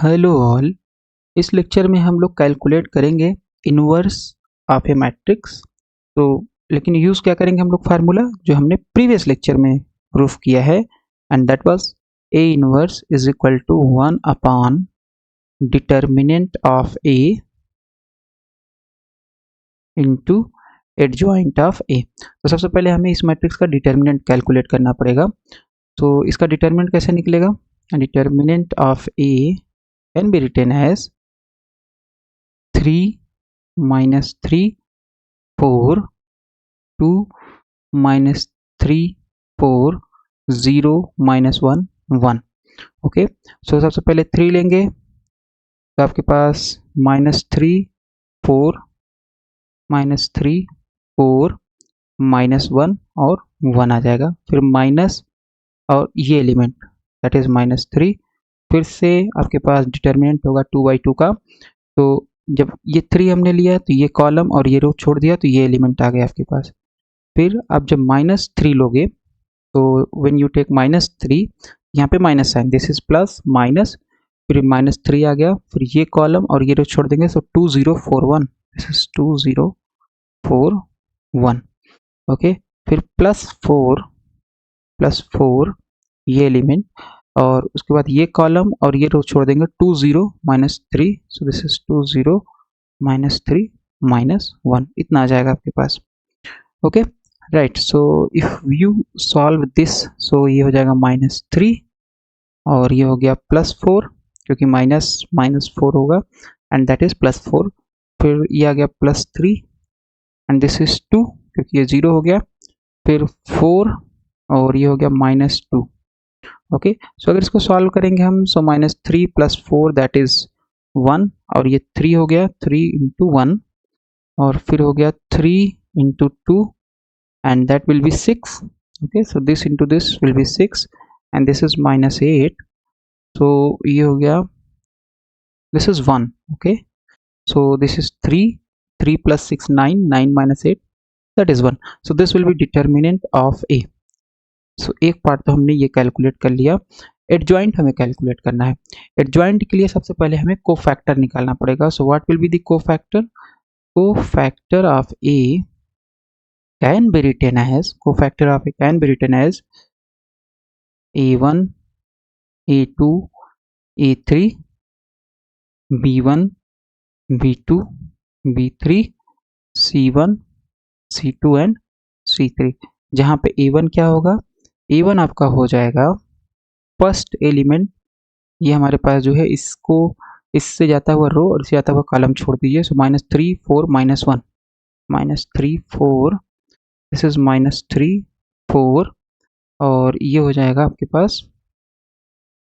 Hello all. इस lecture में हम लोग कैलकुलेट करेंगे इनवर्स ऑफ ए मैट्रिक्स। तो लेकिन यूज़ क्या करेंगे हम लोग, फार्मूला जो हमने प्रीवियस लेक्चर में प्रूफ किया है, and that was A inverse is equal to 1 upon determinant of A into adjoint of A. तो सबसे पहले हमें इस मैट्रिक्स का डिटर्मिनेंट कैलकुलेट करना पड़ेगा। तो इसका डिटर्मिनेंट कैसे निकलेगा? Determinant of A can be written as 3 minus 3 4 2 minus 3 4 0 minus 1 1। Okay, सो सबसे पहले 3 लेंगे तो आपके पास -3 4 -3 4 -1 और 1 आ जाएगा। फिर माइनस और ये एलिमेंट दैट इज -3, फिर से आपके पास डिटर्मिनेंट होगा 2/2 का। तो जब ये 3 हमने लिया तो ये कॉलम और ये रो छोड़ दिया तो ये एलिमेंट आ गया आपके पास। फिर आप जब -3 लोगे तो व्हेन यू टेक -3, यहाँ पे minus sign, this is plus minus, फिर -3 आ गया, फिर ये कॉलम और ये रो छोड़ देंगे, सो 2041, दिस इज 2041। ओके, फिर +4 ये एलिमेंट, और उसके बाद ये कॉलम और ये रो छोड़ देंगे, 20 - 3, सो दिस इज 20 - 3 -1, इतना आ जाएगा आपके पास। Okay right, so if you solve this, so ये हो जाएगा -3 और ये हो गया +4, क्योंकि माइनस 4 होगा एंड दैट इज +4। फिर ये आ गया +3 एंड दिस इज 2, क्योंकि ये 0 हो गया। फिर 4 और ये हो गया -2। ओके, सो अगर इसको सॉल्व करेंगे हम, सो -3 + 4 दैट इज 1, और ये 3 हो गया, 3 × 1, और फिर हो गया 3 × 2 and that will be 6. Okay, so this into this will be 6 and this is -8, so ये हो गया, this is 1. Okay, so this is 3 + 6 9 9 - 8, that is 1. so this will be determinant of a. so एक part तो हमने ये calculate कर लिया। Adjoint हमें कैलकुलेट करना है। एडजॉइंट के लिए सबसे पहले हमें कोफैक्टर निकालना पड़ेगा। So what will be the cofactor? Cofactor of A can be written as, cofactor of a can be written as a1 a2 a3 b1 b2 b3 c1 c2 and c3, जहाँ पे a1 क्या होगा? a1 आपका हो जाएगा first element, ये हमारे पास जो है, इसको इससे जाता हुआ रो और इससे जाता हुआ कॉलम छोड़ दीजिए। सो -3 4 -1, -3 4, दिस इज -3 4, और ये हो जाएगा आपके पास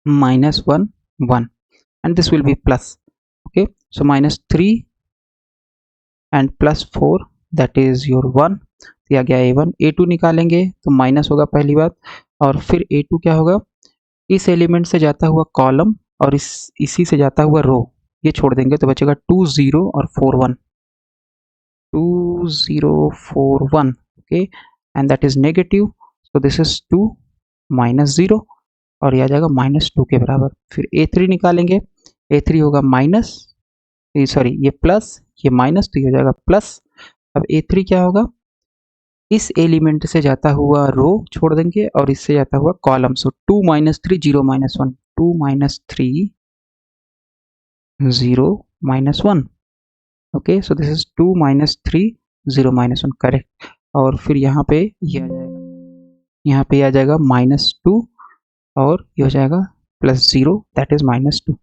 -1 1 and this will be plus. Okay, so -3 and +4 that is your 1, तो आ गया a1। a2 निकालेंगे तो माइनस होगा पहली बात, और फिर a2 क्या होगा? इस एलिमेंट से जाता हुआ कॉलम और इसी से जाता हुआ रो ये छोड़ देंगे तो बचेगा 2 0 और 4 1, 2 0 4 1। Okay, and that is negative, so this is 2 -0 और ये आ जाएगा -2 के बराबर। फिर a3 निकालेंगे, a3 होगा माइनस, सॉरी ये प्लस, ये माइनस, तो ये हो जाएगा प्लस। अब a3 क्या होगा? इस एलिमेंट से जाता हुआ रो छोड़ देंगे और इससे जाता हुआ column, so 2 - 3 0 -1, 2 - 3 0 -1। Okay, so this is 2 - 3 0 -1, correct. और फिर यहाँ पे ये आ जाएगा, यहाँ पे आ जाएगा -2 और ये हो जाएगा +0 दैट इज -2।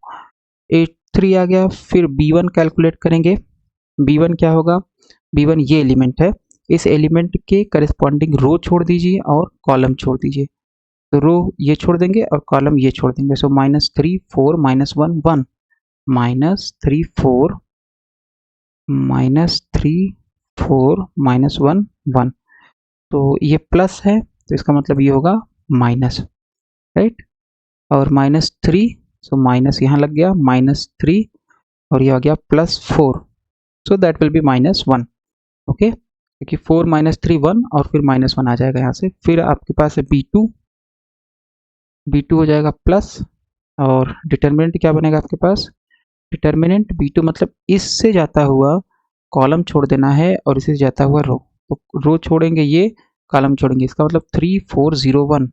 a3 आ गया। फिर b1 कैलकुलेट करेंगे। b1 क्या होगा? b1 ये एलिमेंट है, इस एलिमेंट के करस्पॉन्डिंग रो छोड़ दीजिए और कॉलम छोड़ दीजिए। तो रो ये छोड़ देंगे और कॉलम ये छोड़ देंगे, सो -3 4 -1 1, -3 4 -3 4 -1 1, तो ये प्लस है तो इसका मतलब ये होगा माइनस, राइट। और -3, सो माइनस यहाँ लग गया, -3 और ये आ गया +4, so that will be -1। Okay, क्योंकि 4 - 3 1 और फिर -1 आ जाएगा यहाँ से। फिर आपके पास है b2 हो जाएगा प्लस और डिटर्मिनेंट क्या बनेगा आपके पास, डिटर्मिनेंट B2 मतलब इससे जाता हुआ कॉलम छोड़ देना है और इससे जाता हुआ रो, तो रो छोड़ेंगे ये, कॉलम छोड़ेंगे, इसका मतलब 3401,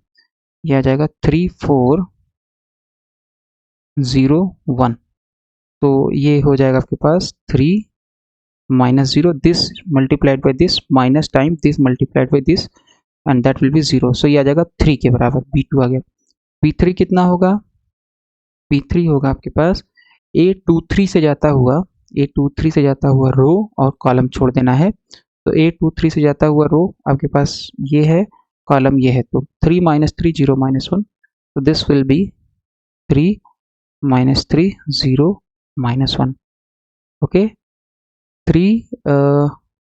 यह आ जाएगा 3401। तो ये हो जाएगा आपके पास 3 minus 0, this multiplied by this minus time this multiplied by this and that will be 0, so ये आ जाएगा 3 के बराबर, B2 आ गया। B3 कितना होगा, B3 होगा आपके पास A23 से जाता हुआ, A23 से जाता हुआ रो और कॉलम छोड़ देना है, तो A23 से जाता हुआ रो आपके पास ये है, कॉलम ये है, तो 3 minus 3 0 minus 1, so this will be 3 minus 3 0 minus 1, okay, 3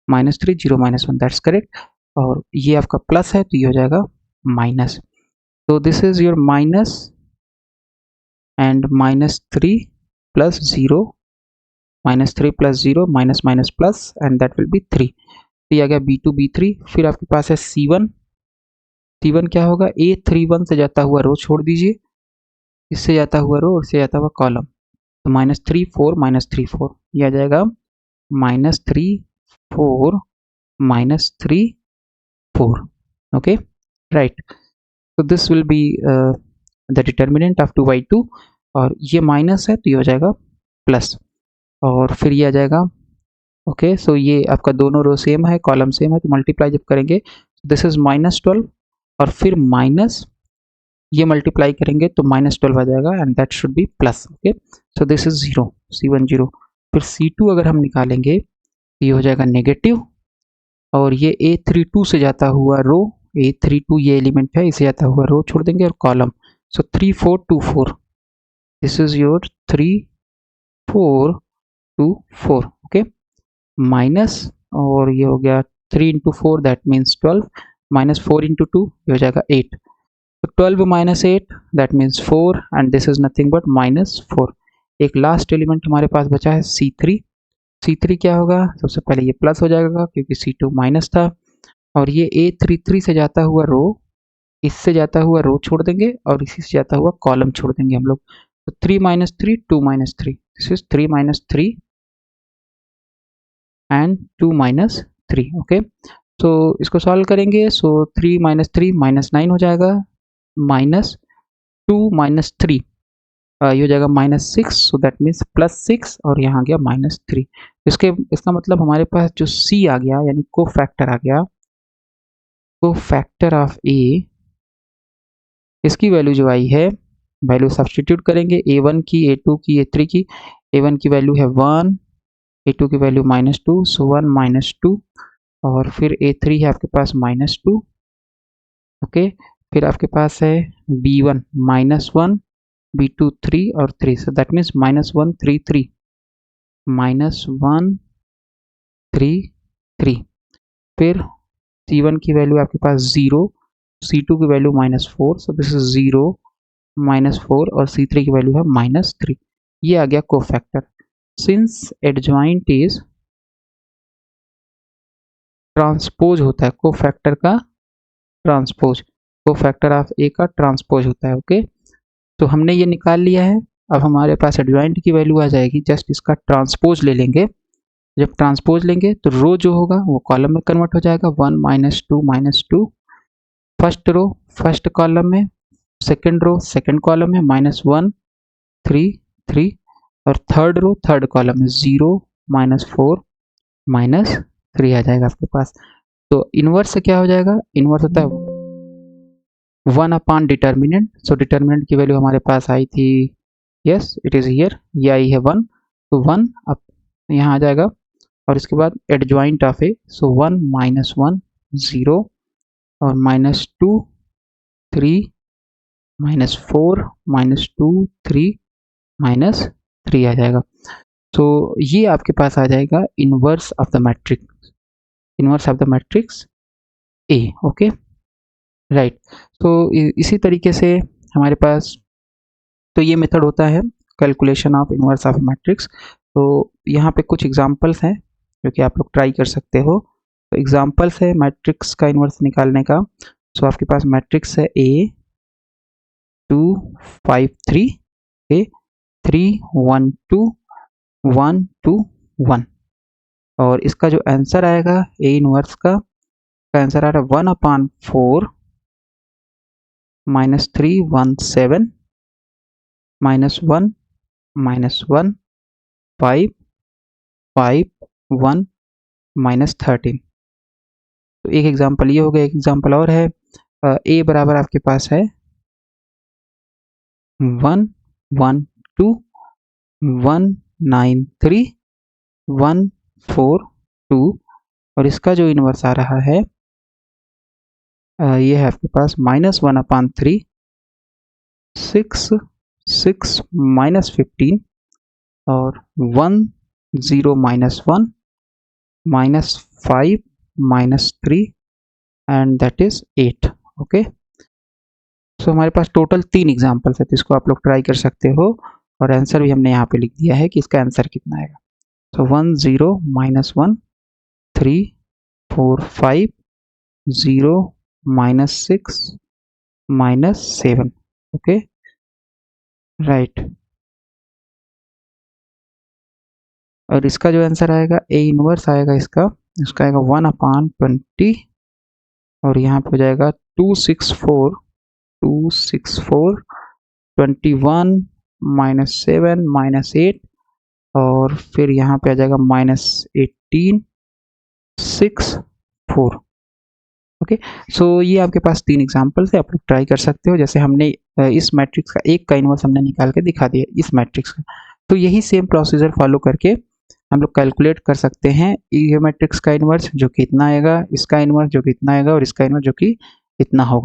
minus 3 0 minus 1, that's correct. और ये आपका प्लस है तो ये हो जाएगा माइनस, तो this is your minus and -3 plus 0, -3 plus 0 minus minus plus and that will be 3, तो ये आ गया B2 B3। फिर आपके पास है C1, C1 क्या होगा, A31 से जाता हुआ रो छोड़ दीजिए, इससे जाता हुआ रो और इससे जाता हुआ कॉलम, तो -3 4 -3 4, ये आ जाएगा -3 4 -3 4, okay, right, so this will be the determinant of 2/2, और ये माइनस है तो ये हो जाएगा प्लस, और फिर ये आ जाएगा ओके, सो ये आपका दोनों रो सेम है, कॉलम सेम है, तो मल्टीप्लाई जब करेंगे दिस इज -12 और फिर माइनस ये मल्टीप्लाई करेंगे तो -12 आ जाएगा and that should be plus, okay, so this is 0, C1 0। फिर C2 अगर हम निकालेंगे तो ये हो जाएगा नेगेटिव, और ये A32 से जाता हुआ रो, A32 ये एलिमेंट है, इसे जाता हुआ रो छोड़ देंगे और column, so 3 4 2 4, this is your 3 4 2 4, okay, minus, और ये हो गया 3 into 4 that means 12, minus 4 into 2 ये हो जाएगा 8, तो 12 minus 8 that means 4 and this is nothing but -4। एक लास्ट एलिमेंट हमारे पास बचा है C3, C3 क्या होगा, सबसे पहले ये प्लस हो जाएगा क्योंकि C2 माइनस था, और ये A33 से जाता हुआ रो, इससे जाता हुआ रो छोड़ देंगे और इसी से जाता हुआ कॉलम छोड़ देंगे हम लोग, तो 3 minus 3 2 minus 3, this is 3 minus 3 and 2 minus 3, okay, तो इसको सॉल्व करेंगे, सो 3 minus 3 -9 हो जाएगा, माइनस 2 minus 3 ये हो जाएगा -6, सो दैट मीन्स +6, और यहाँ आ गया -3, इसका मतलब हमारे पास जो C आ गया यानी को फैक्टर आ गया, को फैक्टर ऑफ A, इसकी वैल्यू जो आई है, वैल्यू सब्सटीट्यूट करेंगे A1 की, A2 की, A3 की, A1 की वैल्यू है 1, A2 की वैल्यू -2, सो 1 -2, और फिर A3 है आपके पास -2, ओके, फिर आपके पास है B1 -1, B2 3 और 3, so that means -1 3 3, -1 3 3, फिर C1 की वैल्यू आपके पास 0, C2 की वैल्यू -4, so this is 0 -4, और C3 की वैल्यू है -3, ये आ गया cofactor. Since adjoint is transpose होता है, कोफैक्टर का ट्रांसपोज, कोफैक्टर ऑफ ए का ट्रांसपोज होता है, ओके, तो हमने ये निकाल लिया है। अब हमारे पास एडजॉइंट की वैल्यू आ जाएगी, जस्ट इसका ट्रांसपोज ले लेंगे, जब ट्रांसपोज लेंगे तो रो जो होगा वो कॉलम में कन्वर्ट हो जाएगा, 1 -2 -2, फर्स्ट रो फर्स्ट कॉलम में, सेकंड रो सेकंड कॉलम में -1 3 3, और थर्ड रो थर्ड कॉलम में 0 -4 -3 आ जाएगा आपके पास। तो इनवर्स से क्या हो जाएगा, इनवर्स होता है 1 अपॉन डिटर्मिनेंट, सो डिटर्मिनेंट की वैल्यू हमारे पास आई थी, यस इट इज हियर, ये आई है 1, तो 1 अब यहाँ आ जाएगा, और इसके बाद एडजॉइंट ऑफ ए, सो 1 -1 0, और -2 3 -4 -2 3 -3 आ जाएगा। तो ये आपके पास आ जाएगा inverse of the matrix, inverse of the matrix A, okay, right. तो इसी तरीके से हमारे पास, तो ये मेथड होता है calculation of inverse of matrix. तो यहाँ पे कुछ एग्जांपल्स हैं जो कि आप लोग ट्राई कर सकते हो। तो एग्जांपल्स है मैट्रिक्स का इनवर्स निकालने का। सो आपके पास मैट्रिक्स है A 2 5 3, ओके 3 1 2 1 2 1 और इसका जो आंसर आएगा ए इनवर्स का आंसर आ रहा है 1/4 -317 -1 -1 5 5 1 -13। तो एक एग्जांपल ये हो गया। एक एग्जांपल और है, ए बराबर आपके पास है 1 1 2 1 9 3 1 4 2 और इसका जो इनवर्स आ रहा है ये है आपके पास -1/3 6 6 -15 और 1 0 -1 -5 -3 एंड दैट इज 8। ओके, सो हमारे पास टोटल 3 एग्जाम्पल्स है, तो इसको आप लोग ट्राई कर सकते हो और आंसर भी हमने यहाँ पे लिख दिया है कि इसका आंसर कितना आएगा। सो 1 0 -1 3 4 5 0 -6 -7। ओके राइट, और इसका जो आंसर आएगा ए इनवर्स आएगा इसका आएगा 1/20 और यहाँ पे हो जाएगा 264 21 -7 -8 और फिर यहाँ पे आ जाएगा -18 6 4। ओके, सो ये आपके पास 3 एग्जाम्पल्स है, आप लोग ट्राई कर सकते हो। जैसे हमने इस मैट्रिक्स का एक का इनवर्स हमने निकाल के दिखा दिया इस मैट्रिक्स का, तो यही सेम प्रोसीजर फॉलो करके हम लोग कैलकुलेट कर सकते हैं ये मैट्रिक्स का इनवर्स जो कि इतना आएगा, इसका इनवर्स जो कि इतना आएगा और इसका इनवर्स जो कि इतना होगा।